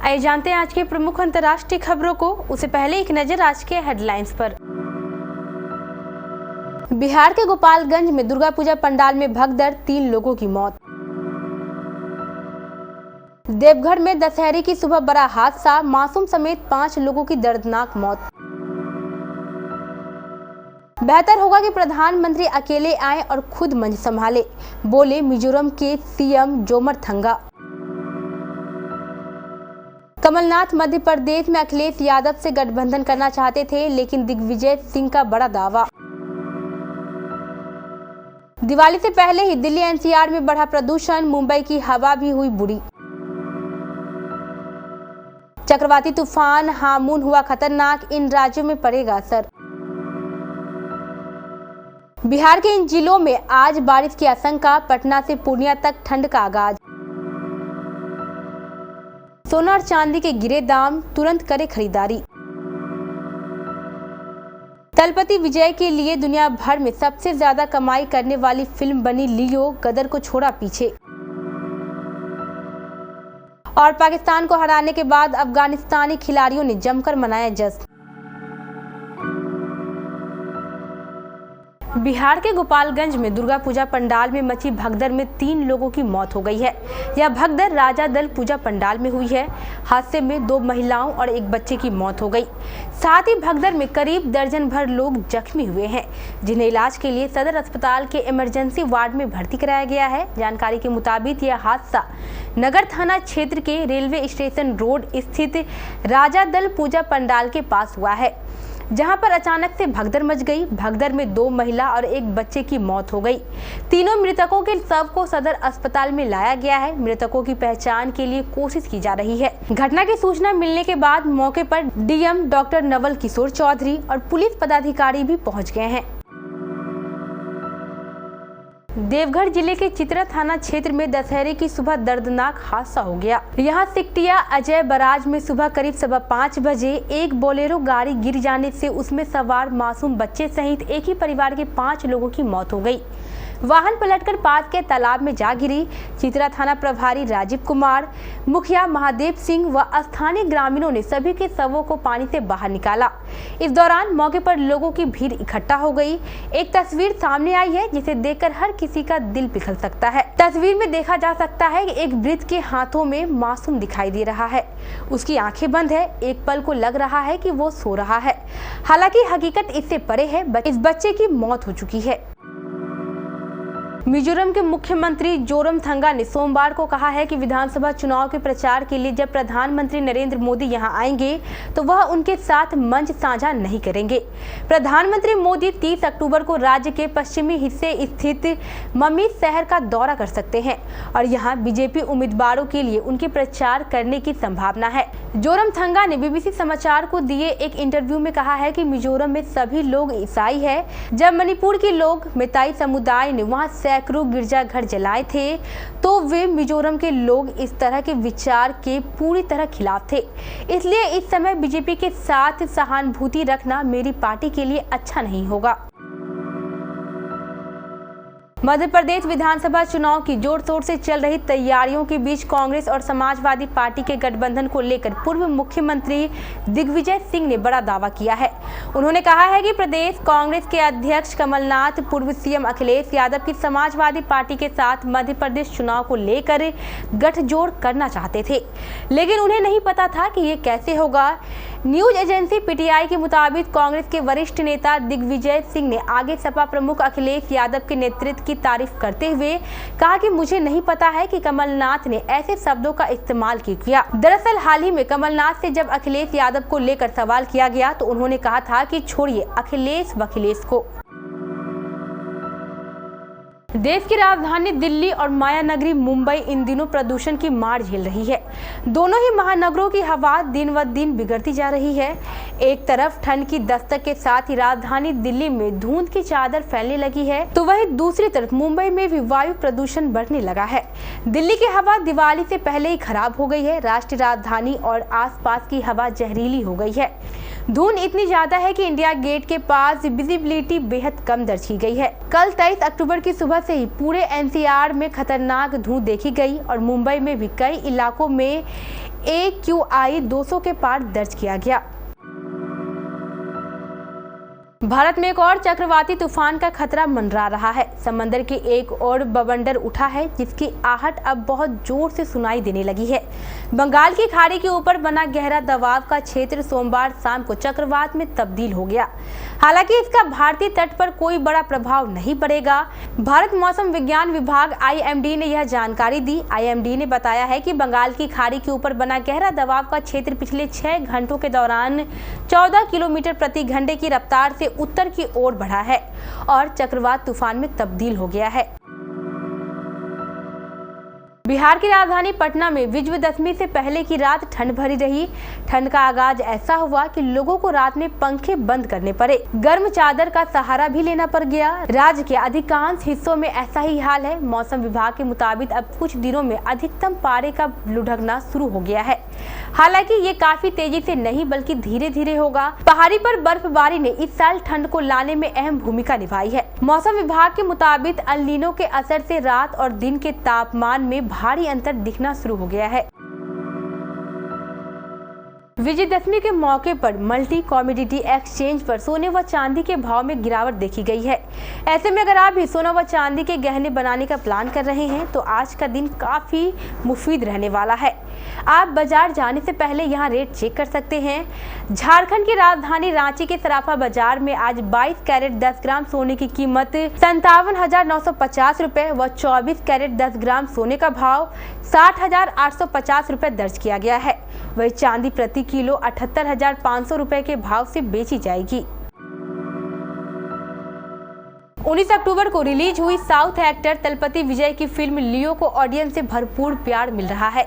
आइए जानते हैं आज के प्रमुख अंतर्राष्ट्रीय खबरों को। उससे पहले एक नजर आज के हेडलाइंस पर। बिहार के गोपालगंज में दुर्गा पूजा पंडाल में भगदड़, 3 लोगों की मौत। देवघर में दशहरे की सुबह बड़ा हादसा, मासूम समेत 5 लोगों की दर्दनाक मौत। बेहतर होगा कि प्रधानमंत्री अकेले आए और खुद मंच संभाले, बोले मिजोरम के सीएम जोरमथंगा। कमलनाथ मध्य प्रदेश में अखिलेश यादव से गठबंधन करना चाहते थे, लेकिन दिग्विजय सिंह का बड़ा दावा। दिवाली से पहले ही दिल्ली एनसीआर में बढ़ा प्रदूषण, मुंबई की हवा भी हुई बुरी। चक्रवाती तूफान हामून हुआ खतरनाक, इन राज्यों में पड़ेगा असर। बिहार के इन जिलों में आज बारिश की आशंका, पटना से पूर्णिया तक ठंड का आगाज। सोना और चांदी के गिरे दाम, तुरंत करे खरीदारी। तलपति विजय के लिए दुनिया भर में सबसे ज्यादा कमाई करने वाली फिल्म बनी लियो, गदर को छोड़ा पीछे। और पाकिस्तान को हराने के बाद अफगानिस्तानी खिलाड़ियों ने जमकर मनाया जश्न। बिहार के गोपालगंज में दुर्गा पूजा पंडाल में मची भगदड़ में 3 लोगों की मौत हो गई है। यह भगदड़ राजा दल पूजा पंडाल में हुई है। हादसे में 2 महिलाओं और 1 बच्चे की मौत हो गई। साथ ही भगदड़ में करीब दर्जन भर लोग जख्मी हुए हैं, जिन्हें इलाज के लिए सदर अस्पताल के इमरजेंसी वार्ड में भर्ती कराया गया है। जानकारी के मुताबिक यह हादसा नगर थाना क्षेत्र के रेलवे स्टेशन रोड स्थित राजा दल पूजा पंडाल के पास हुआ है, जहां पर अचानक से भगदड़ मच गई। भगदड़ में 2 महिला और 1 बच्चे की मौत हो गई। तीनों मृतकों के शव को सदर अस्पताल में लाया गया है। मृतकों की पहचान के लिए कोशिश की जा रही है। घटना की सूचना मिलने के बाद मौके पर डीएम डॉक्टर नवल किशोर चौधरी और पुलिस पदाधिकारी भी पहुंच गए हैं। देवघर जिले के चित्रा थाना क्षेत्र में दशहरे की सुबह दर्दनाक हादसा हो गया। यहाँ सिकटिया अजय बराज में सुबह करीब 5:15 बजे एक बोलेरो गाड़ी गिर जाने से उसमें सवार मासूम बच्चे सहित एक ही परिवार के 5 लोगों की मौत हो गई। वाहन पलटकर पास के तालाब में जा गिरी। चित्रा थाना प्रभारी राजीव कुमार, मुखिया महादेव सिंह व स्थानीय ग्रामीणों ने सभी के शवों को पानी से बाहर निकाला। इस दौरान मौके पर लोगों की भीड़ इकट्ठा हो गई। एक तस्वीर सामने आई है, जिसे देखकर हर किसी का दिल पिघल सकता है। तस्वीर में देखा जा सकता है कि एक वृद्ध के हाथों में मासूम दिखाई दे रहा है। उसकी आंखें बंद है। एक पल को लग रहा है कि वो सो रहा है। हालांकि हकीकत इससे परे है। इस बच्चे की मौत हो चुकी है। मिजोरम के मुख्यमंत्री जोरमथंगा ने सोमवार को कहा है कि विधानसभा चुनाव के प्रचार के लिए जब प्रधानमंत्री नरेंद्र मोदी यहां आएंगे तो वह उनके साथ मंच साझा नहीं करेंगे। प्रधानमंत्री मोदी 30 अक्टूबर को राज्य के पश्चिमी हिस्से स्थित ममी शहर का दौरा कर सकते हैं और यहां बीजेपी उम्मीदवारों के लिए उनके प्रचार करने की संभावना है। जोरमथंगा ने बीबीसी समाचार को दिए एक इंटरव्यू में कहा है कि मिजोरम में सभी लोग ईसाई है। जब मणिपुर के लोग मेताई समुदाय ने वहां सैकड़ों गिरजाघर जलाए थे, तो वे मिजोरम के लोग इस तरह के विचार के पूरी तरह खिलाफ थे। इसलिए इस समय बीजेपी के साथ सहानुभूति रखना मेरी पार्टी के लिए अच्छा नहीं होगा। मध्य प्रदेश विधानसभा चुनाव की जोर शोर से चल रही तैयारियों के बीच कांग्रेस और समाजवादी पार्टी के गठबंधन को लेकर पूर्व मुख्यमंत्री दिग्विजय सिंह ने बड़ा दावा किया है। उन्होंने कहा है कि प्रदेश कांग्रेस के अध्यक्ष कमलनाथ पूर्व सीएम अखिलेश यादव की समाजवादी पार्टी के साथ मध्य प्रदेश चुनाव को लेकर गठजोड़ करना चाहते थे, लेकिन उन्हें नहीं पता था कि ये कैसे होगा। न्यूज एजेंसी पीटीआई के मुताबिक कांग्रेस के वरिष्ठ नेता दिग्विजय सिंह ने आगे सपा प्रमुख अखिलेश यादव के नेतृत्व की तारीफ करते हुए कहा कि मुझे नहीं पता है कि कमलनाथ ने ऐसे शब्दों का इस्तेमाल क्यों किया। दरअसल हाल ही में कमलनाथ से जब अखिलेश यादव को लेकर सवाल किया गया तो उन्होंने कहा था कि छोड़िए अखिलेश वखिलेश को। देश की राजधानी दिल्ली और माया नगरी मुंबई इन दिनों प्रदूषण की मार झेल रही है। दोनों ही महानगरों की हवा दिन व दिन बिगड़ती जा रही है। एक तरफ ठंड की दस्तक के साथ ही राजधानी दिल्ली में धुंध की चादर फैलने लगी है, तो वहीं दूसरी तरफ मुंबई में भी वायु प्रदूषण बढ़ने लगा है। दिल्ली की हवा दिवाली से पहले ही खराब हो गई है। राष्ट्रीय राजधानी और आसपास की हवा जहरीली हो गई है। धुंध इतनी ज्यादा है कि इंडिया गेट के पास विजिबिलिटी बेहद कम दर्ज की गई है। कल 23 अक्टूबर की सुबह से ही पूरे एनसीआर में खतरनाक धुंध देखी गई और मुंबई में भी कई इलाकों में AQI 200 के पार दर्ज किया गया। भारत में एक और चक्रवाती तूफान का खतरा मंडरा रहा है। समंदर के एक और बवंडर उठा है, जिसकी आहट अब बहुत जोर से सुनाई देने लगी है। बंगाल की खाड़ी के ऊपर बना गहरा दबाव का क्षेत्र सोमवार शाम को चक्रवात में तब्दील हो गया। हालांकि इसका भारतीय तट पर कोई बड़ा प्रभाव नहीं पड़ेगा। भारत मौसम विज्ञान विभाग IMD ने यह जानकारी दी। IMD ने बताया है कि बंगाल की खाड़ी के ऊपर बना गहरा दबाव का क्षेत्र पिछले 6 घंटों के दौरान 14 किलोमीटर प्रति घंटे की रफ्तार से उत्तर की ओर बढ़ा है और चक्रवात तूफान में तब्दील हो गया है। बिहार की राजधानी पटना में विजयदशमी से पहले की रात ठंड भरी रही। ठंड का आगाज ऐसा हुआ कि लोगों को रात में पंखे बंद करने पड़े, गर्म चादर का सहारा भी लेना पड़ गया। राज्य के अधिकांश हिस्सों में ऐसा ही हाल है। मौसम विभाग के मुताबिक अब कुछ दिनों में अधिकतम पारे का लुढ़कना शुरू हो गया है। हालांकि ये काफी तेजी से नहीं बल्कि धीरे धीरे होगा। पहाड़ी पर बर्फबारी ने इस साल ठंड को लाने में अहम भूमिका निभाई है। मौसम विभाग के मुताबिक अल नीनो के असर से रात और दिन के तापमान में भारी अंतर दिखना शुरू हो गया है। विजयदशमी के मौके पर मल्टी कमोडिटी एक्सचेंज पर सोने व चांदी के भाव में गिरावट देखी गई है। ऐसे में अगर आप भी सोना व चांदी के गहने बनाने का प्लान कर रहे हैं तो आज का दिन काफी मुफीद रहने वाला है। आप बाजार जाने से पहले यहां रेट चेक कर सकते हैं। झारखंड की राजधानी रांची के सराफा बाजार में आज 22 कैरेट 10 ग्राम सोने की कीमत 57,950 रुपए व 24 कैरेट 10 ग्राम सोने का भाव 60,850 रुपए दर्ज किया गया है। वही चांदी प्रति किलो 78,500 रुपए के भाव से बेची जाएगी। 19 अक्टूबर को रिलीज हुई साउथ एक्टर तलपति विजय की फिल्म लियो को ऑडियंस से भरपूर प्यार मिल रहा है।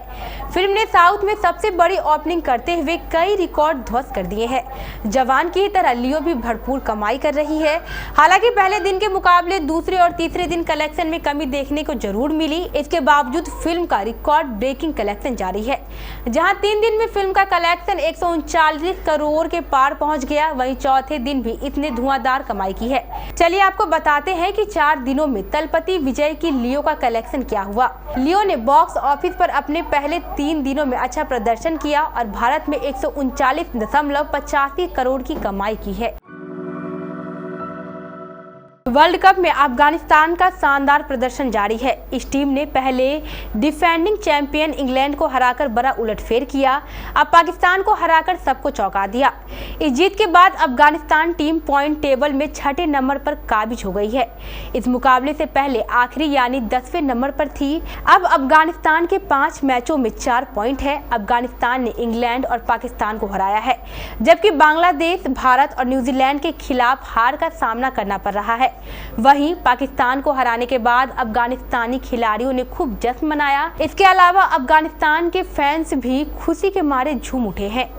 फिल्म ने साउथ में सबसे बड़ी ओपनिंग करते हुए कई रिकॉर्ड ध्वस्त कर दिए हैं। जवान की तरह लियो भी भरपूर कमाई कर रही है। हालांकि पहले दिन के मुकाबले दूसरे और तीसरे दिन कलेक्शन में कमी देखने को जरूर मिली। इसके बावजूद फिल्म का रिकॉर्ड ब्रेकिंग कलेक्शन जारी है। जहाँ 3 दिन में फिल्म का कलेक्शन 139 करोड़ के पार पहुँच गया, वहीं चौथे दिन भी इतने धुआंधार कमाई की है। चलिए आपको बताते हैं कि 4 दिनों में तलपति विजय की लियो का कलेक्शन क्या हुआ। लियो ने बॉक्स ऑफिस पर अपने पहले 3 दिनों में अच्छा प्रदर्शन किया और भारत में 139.85 करोड़ की कमाई की है। वर्ल्ड कप में अफगानिस्तान का शानदार प्रदर्शन जारी है। इस टीम ने पहले डिफेंडिंग चैंपियन इंग्लैंड को हराकर बड़ा उलटफेर किया। अब पाकिस्तान को हराकर सबको चौंका दिया। इस जीत के बाद अफगानिस्तान टीम पॉइंट टेबल में 6ठे नंबर पर काबिज हो गई है। इस मुकाबले से पहले आखिरी यानी 10वें नंबर पर थी। अब अफगानिस्तान के 5 मैचों में 4 पॉइंट है। अफगानिस्तान ने इंग्लैंड और पाकिस्तान को हराया है, जबकि बांग्लादेश, भारत और न्यूजीलैंड के खिलाफ हार का सामना करना पड़ रहा है। वहीं पाकिस्तान को हराने के बाद अफगानिस्तानी खिलाड़ियों ने खूब जश्न मनाया। इसके अलावा अफगानिस्तान के फैंस भी खुशी के मारे झूम उठे हैं।